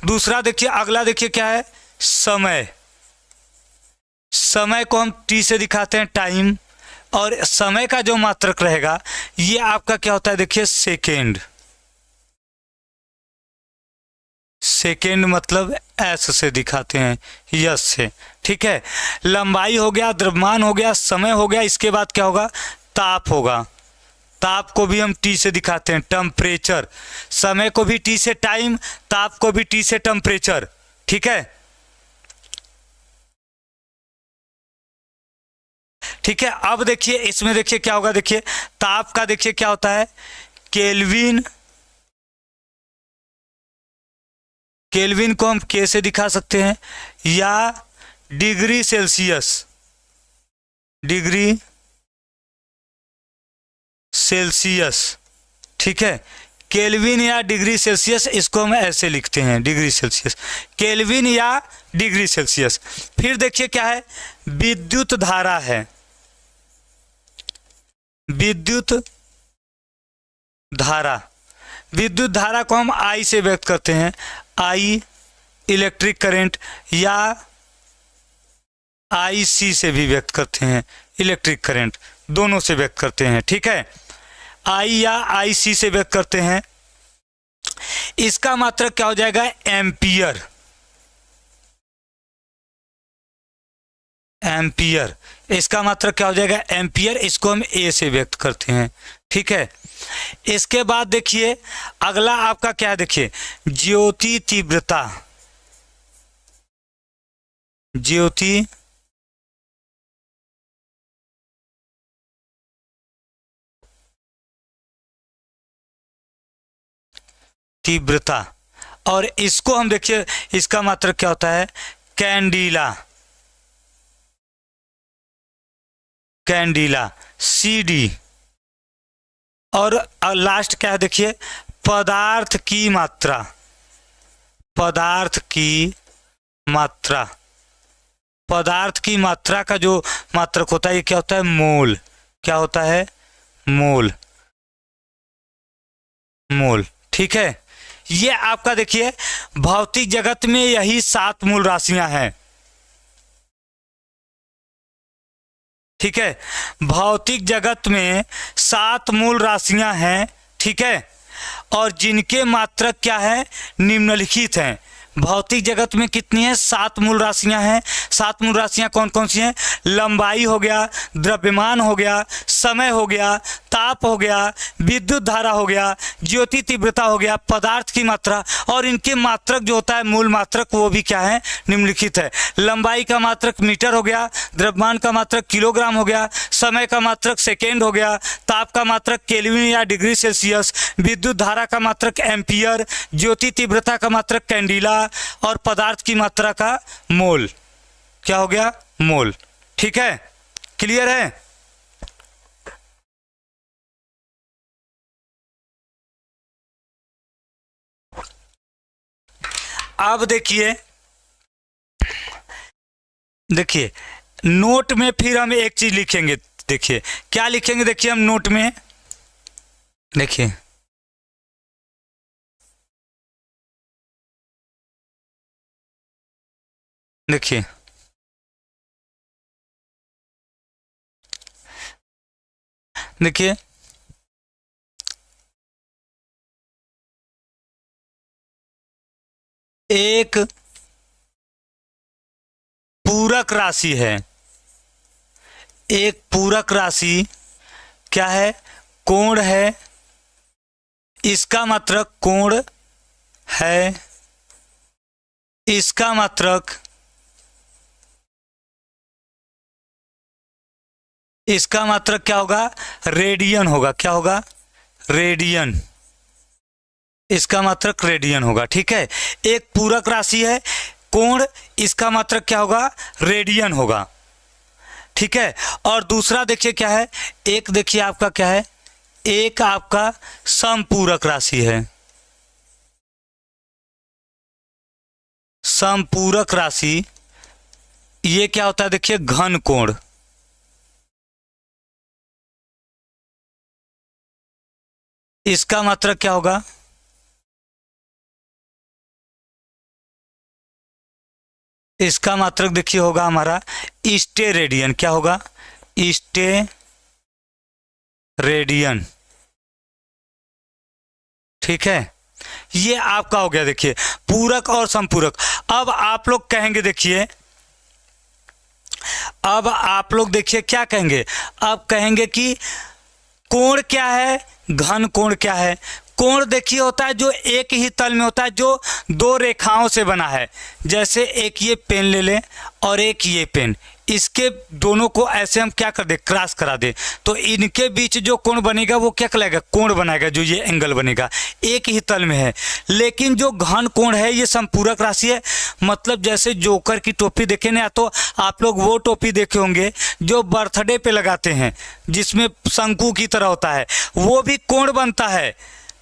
दूसरा देखिए, अगला देखिए क्या है? समय को हम टी से दिखाते हैं, टाइम। और समय का जो मात्रक रहेगा ये आपका क्या होता है? देखिए सेकेंड मतलब एस से दिखाते हैं, यस से। ठीक है, लंबाई हो गया, द्रव्यमान हो गया, समय हो गया, इसके बाद क्या होगा? ताप होगा। ताप को भी हम टी से दिखाते हैं, टेम्परेचर। समय को भी टी से टाइम, ताप को भी टी से टेम्परेचर। ठीक है, ठीक है। अब देखिए इसमें देखिए क्या होगा? देखिए ताप का देखिए क्या होता है? केल्विन को हम के से दिखा सकते हैं, या डिग्री सेल्सियस। ठीक है, केल्विन या डिग्री सेल्सियस, इसको हम ऐसे लिखते हैं, डिग्री सेल्सियस, केल्विन या डिग्री सेल्सियस। फिर देखिए क्या है? विद्युत धारा है, विद्युत धारा को हम आई से व्यक्त करते हैं, आई इलेक्ट्रिक करंट, या आई सी से भी व्यक्त करते हैं, इलेक्ट्रिक करंट, दोनों से व्यक्त करते हैं। ठीक है, आई या आई सी से व्यक्त करते हैं। इसका मात्रक क्या हो जाएगा? एम्पियर। इसका मात्रक क्या हो जाएगा? एम्पियर। इसको हम ए से व्यक्त करते हैं। ठीक है, इसके बाद देखिए अगला आपका क्या है? देखिए ज्योति तीव्रता। ज्योति तीव्रता। और इसको हम देखिए, इसका मात्रक क्या होता है? कैंडिला, कैंडिला CD। और लास्ट क्या है देखिए? पदार्थ की मात्रा, पदार्थ की मात्रा। पदार्थ की मात्रा का जो मात्रक होता है ये क्या होता है? मोल। क्या होता है? मोल, मोल। ठीक है, ये आपका देखिए भौतिक जगत में यही 7 मूल राशियां हैं। ठीक है, भौतिक जगत में 7 मूल राशियां हैं। ठीक है, और जिनके मात्रक क्या है? निम्नलिखित हैं। भौतिक जगत में कितनी है? 7 मूल राशियां हैं। 7 मूल राशियां कौन कौन सी हैं? लंबाई हो गया, द्रव्यमान हो गया, समय हो गया, ताप हो गया, विद्युत धारा हो गया, ज्योति तीव्रता हो गया, पदार्थ की मात्रा। और इनके मात्रक जो होता है मूल मात्रक, वो भी क्या है? निम्नलिखित है। लंबाई का मात्रक मीटर हो गया, द्रव्यमान का मात्रक किलोग्राम हो गया, समय का मात्रक सेकेंड हो गया, ताप का मात्रक केल्विन या डिग्री सेल्सियस, विद्युत धारा का मात्रक एम्पियर, ज्योति तीव्रता का मात्रक कैंडिला, और पदार्थ की मात्रा का मोल। क्या हो गया? मोल। ठीक है, क्लियर है? अब देखिए, देखिए नोट में फिर हम एक चीज लिखेंगे। देखिए क्या लिखेंगे? देखिए हम नोट में, देखिए देखिए देखिए एक पूरक राशि है। एक पूरक राशि क्या है? कोण है। इसका मात्रक कोण है। इसका मात्रक, इसका मात्रक क्या होगा? रेडियन होगा। क्या होगा? रेडियन। इसका मात्रक रेडियन होगा। ठीक है, एक पूरक राशि है कोण, इसका मात्रक क्या होगा? रेडियन होगा। ठीक है, और दूसरा देखिए क्या है? एक देखिए आपका क्या है? एक आपका समपूरक राशि है। समपूरक राशि ये क्या होता है? देखिए घन कोण। इसका मात्रक क्या होगा? इसका मात्रक देखिए होगा हमारा स्टे रेडियन। क्या होगा? Stay radian. ठीक है, ये आपका हो गया देखिए पूरक और समपूरक। अब आप लोग कहेंगे, देखिए अब आप लोग देखिए क्या कहेंगे? अब कहेंगे कि कोण क्या है, घन कोण क्या है? कोण देखिए होता है जो एक ही तल में होता है, जो दो रेखाओं से बना है। जैसे एक ये पेन ले लें और एक ये पेन, इसके दोनों को ऐसे हम क्या कर दे? क्रॉस करा दे, तो इनके बीच जो कोण बनेगा वो क्या कहलाएगा? कोण बनाएगा, जो ये एंगल बनेगा एक ही तल में है। लेकिन जो घन कोण है ये संपूरक राशि है। मतलब जैसे जोकर की टोपी देखे ना, तो आप लोग वो टोपी देखे होंगे जो बर्थडे पे लगाते हैं, जिसमें शंकु की तरह होता है, वो भी कोण बनता है।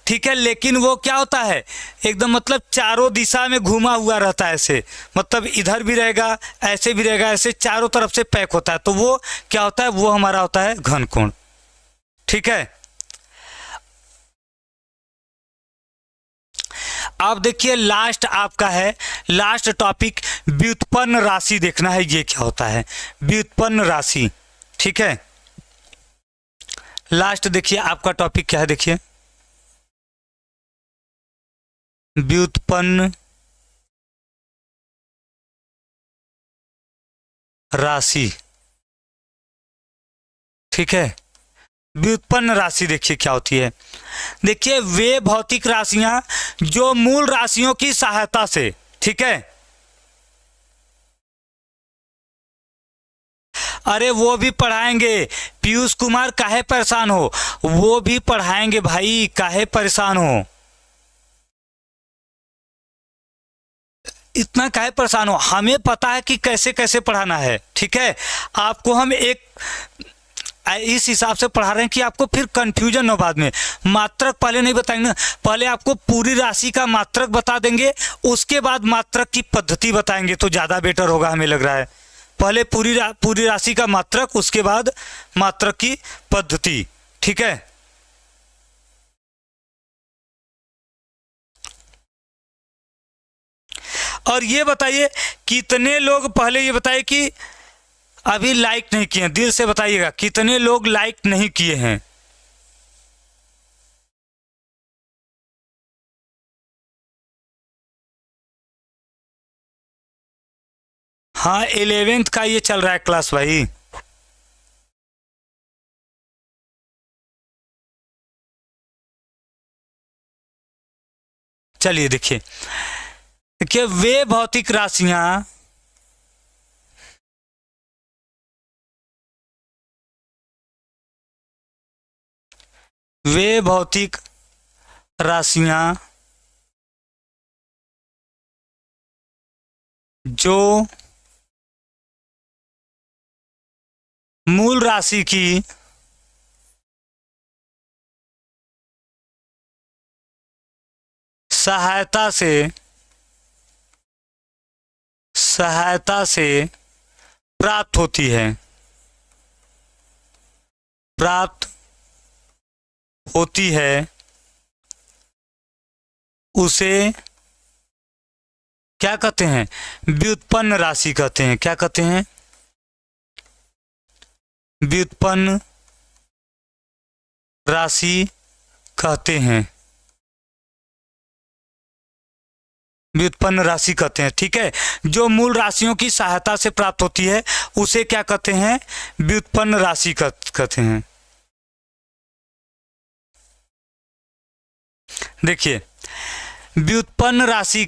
ठीक है, लेकिन वो क्या होता है? एकदम मतलब चारों दिशा में घुमा हुआ रहता है ऐसे, मतलब इधर भी रहेगा, ऐसे भी रहेगा, ऐसे चारों तरफ से पैक होता है। तो वो क्या होता है? वो हमारा होता है घन कोण। ठीक है, अब देखिए लास्ट आपका है, लास्ट टॉपिक व्युत्पन्न राशि देखना है। ये क्या होता है? व्युत्पन्न राशि। ठीक है, लास्ट देखिए आपका टॉपिक क्या है? देखिए व्युत्पन्न राशि। ठीक है, व्युत्पन्न राशि देखिए क्या होती है? देखिए वे भौतिक राशियां जो मूल राशियों की सहायता से, ठीक है, अरे वो भी पढ़ाएंगे, पीयूष कुमार, काहे परेशान हो, वो भी पढ़ाएंगे भाई, काहे परेशान हो, इतना काहे परेशान हो, हमें पता है कि कैसे कैसे पढ़ाना है, ठीक है। आपको हम एक इस हिसाब से पढ़ा रहे हैं कि आपको फिर कंफ्यूजन हो बाद में। मात्रक पहले नहीं बताएंगे ना, पहले आपको पूरी राशि का मात्रक बता देंगे, उसके बाद मात्रक की पद्धति बताएंगे तो ज़्यादा बेटर होगा, हमें लग रहा है। पहले पूरी राशि का मात्रक, उसके बाद मात्रक की पद्धति, ठीक है। और ये बताइए कितने लोग, पहले ये बताइए कि अभी लाइक नहीं किए हैं, दिल से बताइएगा कितने लोग लाइक नहीं किए हैं। हाँ 11th का ये चल रहा है क्लास भाई। चलिए देखिए, वे भौतिक राशियां जो मूल राशि की सहायता से प्राप्त होती है, उसे क्या कहते हैं, व्युत्पन्न राशि कहते हैं। क्या कहते हैं, व्युत्पन्न राशि कहते हैं, व्युत्पन्न राशि कहते हैं, ठीक है। जो मूल राशियों की सहायता से प्राप्त होती है उसे क्या कहते हैं, व्युत्पन्न राशि कहते हैं। देखिए, व्युत्पन्न राशि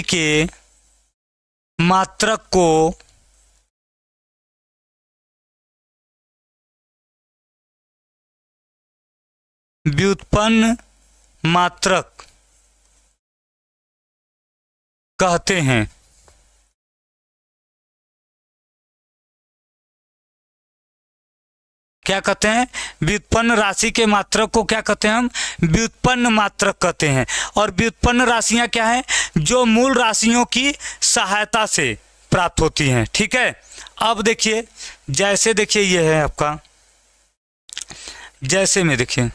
के मात्रक को व्युत्पन्न मात्रक कहते हैं। क्या कहते हैं, व्युत्पन्न राशि के मात्रक को क्या कहते हैं हम, व्युत्पन्न मात्रक कहते हैं। और व्युत्पन्न राशियां क्या हैं, जो मूल राशियों की सहायता से प्राप्त होती हैं, ठीक है। अब देखिए, जैसे देखिए ये है आपका, जैसे में देखिए,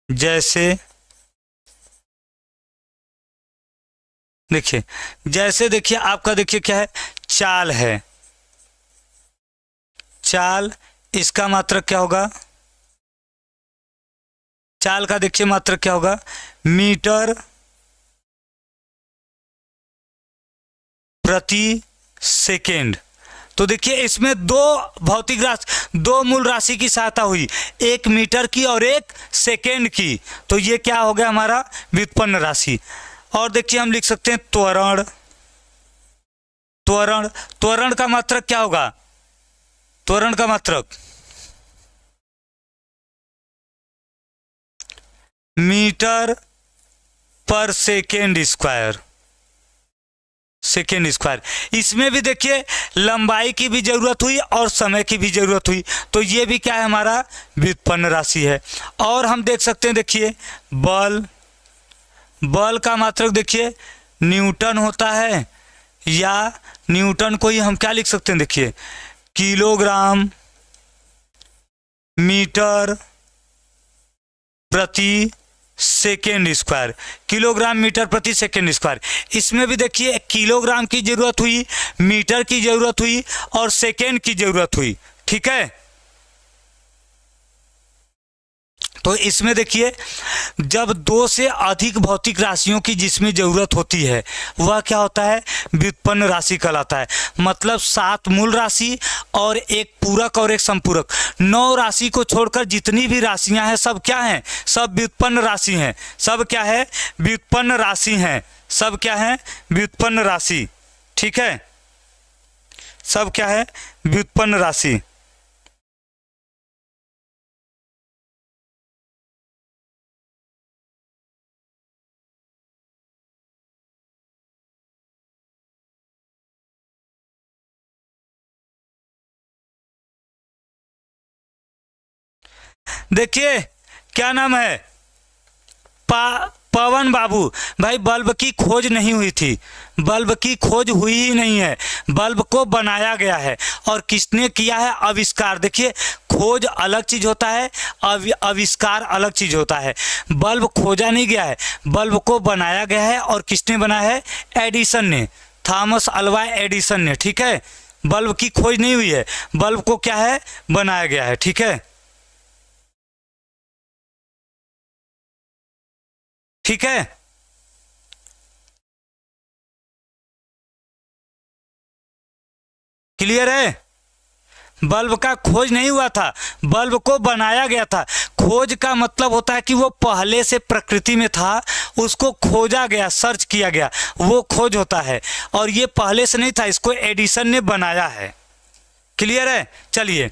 जैसे देखिए आपका, देखिए क्या है, चाल है, चाल, इसका मात्रक क्या होगा, चाल का देखिए मात्रक क्या होगा, मीटर प्रति सेकेंड। तो देखिए इसमें दो मूल राशि की सहायता हुई, एक मीटर की और एक सेकेंड की, तो ये क्या हो गया हमारा, व्युत्पन्न राशि। और देखिए हम लिख सकते हैं त्वरण, त्वरण का मात्रक क्या होगा, त्वरण का मात्रक मीटर पर सेकेंड स्क्वायर, इसमें भी देखिए लंबाई की भी जरूरत हुई और समय की भी जरूरत हुई, तो ये भी क्या है, हमारा व्युत्पन्न राशि है। और हम देख सकते हैं, देखिए बल का मात्रक देखिए न्यूटन होता है, या न्यूटन को ही हम क्या लिख सकते हैं, देखिए किलोग्राम मीटर प्रति सेकेंड स्क्वायर, किलोग्राम मीटर प्रति सेकेंड स्क्वायर। इसमें भी देखिए किलोग्राम की जरूरत हुई, मीटर की जरूरत हुई और सेकेंड की जरूरत हुई, ठीक है। तो इसमें देखिए, जब दो से अधिक भौतिक राशियों की जिसमें ज़रूरत होती है वह क्या होता है, व्युत्पन्न राशि कहलाता है। मतलब 7 मूल राशि और एक पूरक और एक संपूरक, 9 राशि को छोड़कर जितनी भी राशियां हैं सब क्या हैं, सब व्युत्पन्न राशि हैं। सब क्या है, व्युत्पन्न राशि हैं। सब क्या है, व्युत्पन्न राशि। ठीक है, सब क्या है, व्युत्पन्न राशि। देखिए क्या नाम है, पवन बाबू भाई, बल्ब की खोज नहीं हुई थी, बल्ब की खोज हुई ही नहीं है, बल्ब को बनाया गया है। और किसने किया है, आविष्कार। देखिए खोज अलग चीज होता है, आविष्कार अलग चीज होता है। बल्ब खोजा नहीं गया है, बल्ब को बनाया गया है। और किसने बनाया है, एडिसन ने, थॉमस अल्वा एडिसन ने। ठीक है, बल्ब की खोज नहीं हुई है, बल्ब को क्या है, बनाया गया है। ठीक है, ठीक है, क्लियर है। बल्ब का खोज नहीं हुआ था, बल्ब को बनाया गया था। खोज का मतलब होता है कि वो पहले से प्रकृति में था, उसको खोजा गया, सर्च किया गया, वो खोज होता है। और ये पहले से नहीं था, इसको एडिसन ने बनाया है। क्लियर है। चलिए,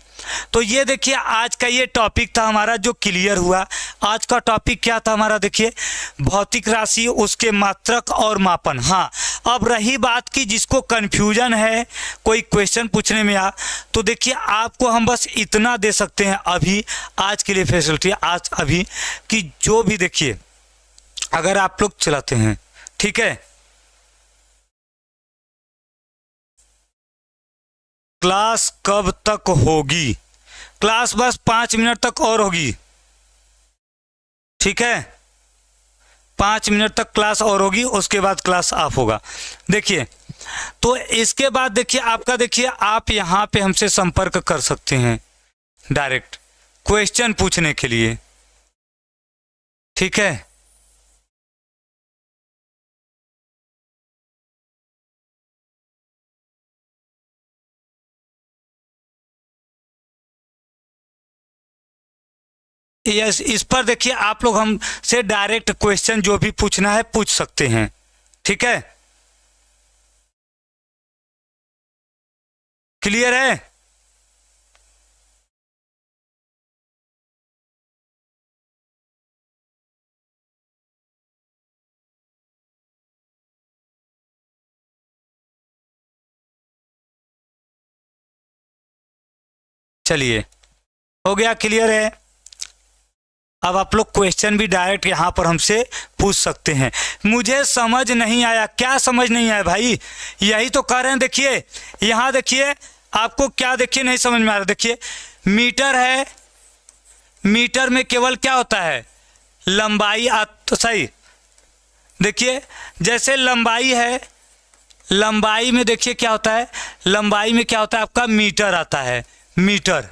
तो ये देखिए आज का ये टॉपिक था हमारा जो क्लियर हुआ। आज का टॉपिक क्या था हमारा, देखिए भौतिक राशि, उसके मात्रक और मापन। हाँ, अब रही बात कि जिसको कन्फ्यूजन है, कोई क्वेश्चन पूछने में आ, तो देखिए आपको हम बस इतना दे सकते हैं अभी, आज के लिए फैसिलिटी आज अभी, कि जो भी देखिए अगर आप लोग चलाते हैं, ठीक है, क्लास कब तक होगी, क्लास बस 5 मिनट तक और होगी। ठीक है, 5 मिनट तक क्लास और होगी, उसके बाद क्लास ऑफ होगा। देखिए, तो इसके बाद देखिए आपका, देखिए आप यहाँ पे हमसे संपर्क कर सकते हैं डायरेक्ट क्वेश्चन पूछने के लिए। ठीक है, यस, इस पर देखिए आप लोग हमसे डायरेक्ट क्वेश्चन जो भी पूछना है पूछ सकते हैं। ठीक है, क्लियर है। चलिए, हो गया, क्लियर है। अब आप लोग क्वेश्चन भी डायरेक्ट यहाँ पर हमसे पूछ सकते हैं। मुझे समझ नहीं आया, क्या समझ नहीं आया भाई, यही तो कह रहे हैं। देखिए यहाँ देखिए आपको क्या, देखिए नहीं समझ में आ रहा। देखिए मीटर है, मीटर में केवल क्या होता है, लंबाई तो सही। देखिए जैसे लंबाई है, लंबाई में देखिए क्या होता है, लंबाई में क्या होता है आपका, मीटर आता है, मीटर।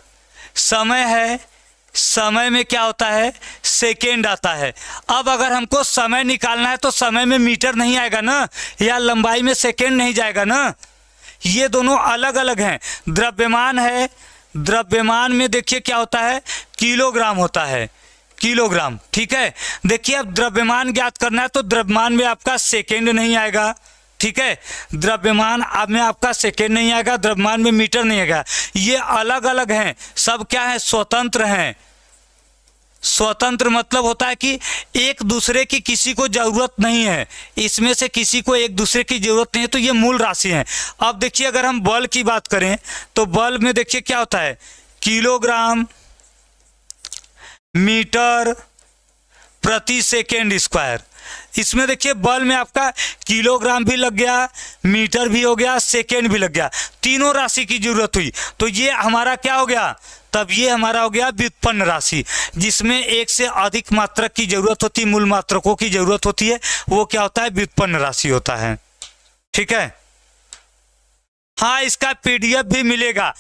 समय है, समय में क्या होता है, सेकेंड आता है। अब अगर हमको समय निकालना है तो समय में मीटर नहीं आएगा ना, या लंबाई में सेकेंड नहीं जाएगा ना, ये दोनों अलग अलग हैं। द्रव्यमान है, द्रव्यमान में देखिए क्या होता है, किलोग्राम होता है, किलोग्राम। ठीक है, देखिए अब द्रव्यमान ज्ञात करना है तो द्रव्यमान में आपका सेकेंड नहीं आएगा। ठीक है, द्रव्यमान अब में आपका सेकेंड नहीं आएगा, द्रव्यमान में मीटर नहीं आएगा। ये अलग अलग हैं, सब क्या है, स्वतंत्र हैं। स्वतंत्र मतलब होता है कि एक दूसरे की किसी को जरूरत नहीं है, इसमें से किसी को एक दूसरे की जरूरत नहीं है, तो ये मूल राशि है। अब देखिए अगर हम बल की बात करें तो बल में देखिए क्या होता है, किलोग्राम मीटर प्रति सेकेंड स्क्वायर। इसमें देखिए बल में आपका किलोग्राम भी लग गया, मीटर भी हो गया, सेकेंड भी लग गया, तीनों राशि की जरूरत हुई, तो ये हमारा क्या हो गया, तब ये हमारा हो गया व्युत्पन्न राशि, जिसमें एक से अधिक मात्रक की जरूरत होती है, मूल मात्रकों की जरूरत होती है, वो क्या होता है, व्युत्पन्न राशि होता है। ठीक है, हाँ इसका पीडीएफ भी मिलेगा,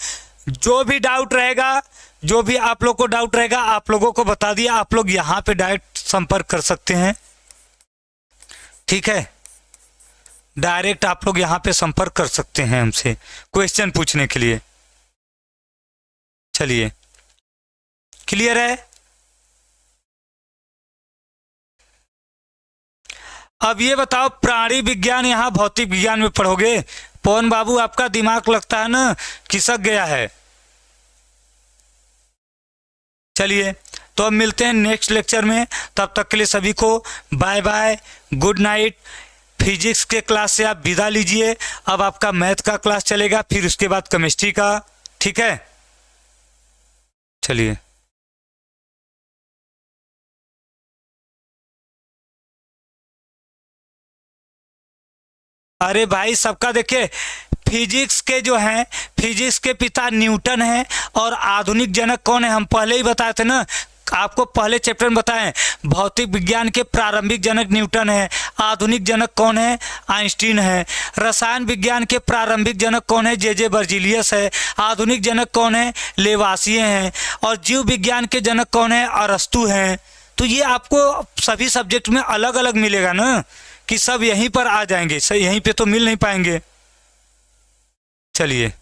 जो भी डाउट रहेगा, जो भी आप लोग को डाउट रहेगा, आप लोगों को बता दिया, आप लोग यहाँ पे डायरेक्ट संपर्क कर सकते हैं। ठीक है, डायरेक्ट आप लोग यहाँ पे संपर्क कर सकते हैं हमसे क्वेश्चन पूछने के लिए। चलिए, क्लियर है। अब ये बताओ, प्राणी विज्ञान यहाँ भौतिक विज्ञान में पढ़ोगे। पवन बाबू, आपका दिमाग लगता है ना खिसक गया है। चलिए, तो अब मिलते हैं नेक्स्ट लेक्चर में। तब तक के लिए सभी को bye bye, good night. Physics के क्लास से आप विदा लीजिए। अब आपका मैथ का क्लास चलेगा, फिर उसके बाद केमिस्ट्री का। ठीक है, चलिए। अरे भाई, सबका देखिए, फिजिक्स के जो हैं, फिजिक्स के पिता न्यूटन हैं, और आधुनिक जनक कौन है हम पहले ही बताए थे ना, आपको पहले चैप्टर में बताएं। भौतिक विज्ञान के प्रारंभिक जनक न्यूटन है, आधुनिक जनक कौन है, आइंस्टीन है। रसायन विज्ञान के प्रारंभिक जनक कौन है, जे बर्जीलियस है। आधुनिक जनक कौन है, लेवासिए हैं। और जीव विज्ञान के जनक कौन है, अरस्तु हैं। तो ये आपको सभी सब्जेक्ट में अलग अलग मिलेगा ना, कि सब यहीं पर आ जाएंगे, सही यहीं पे तो मिल नहीं पाएंगे। चलिए।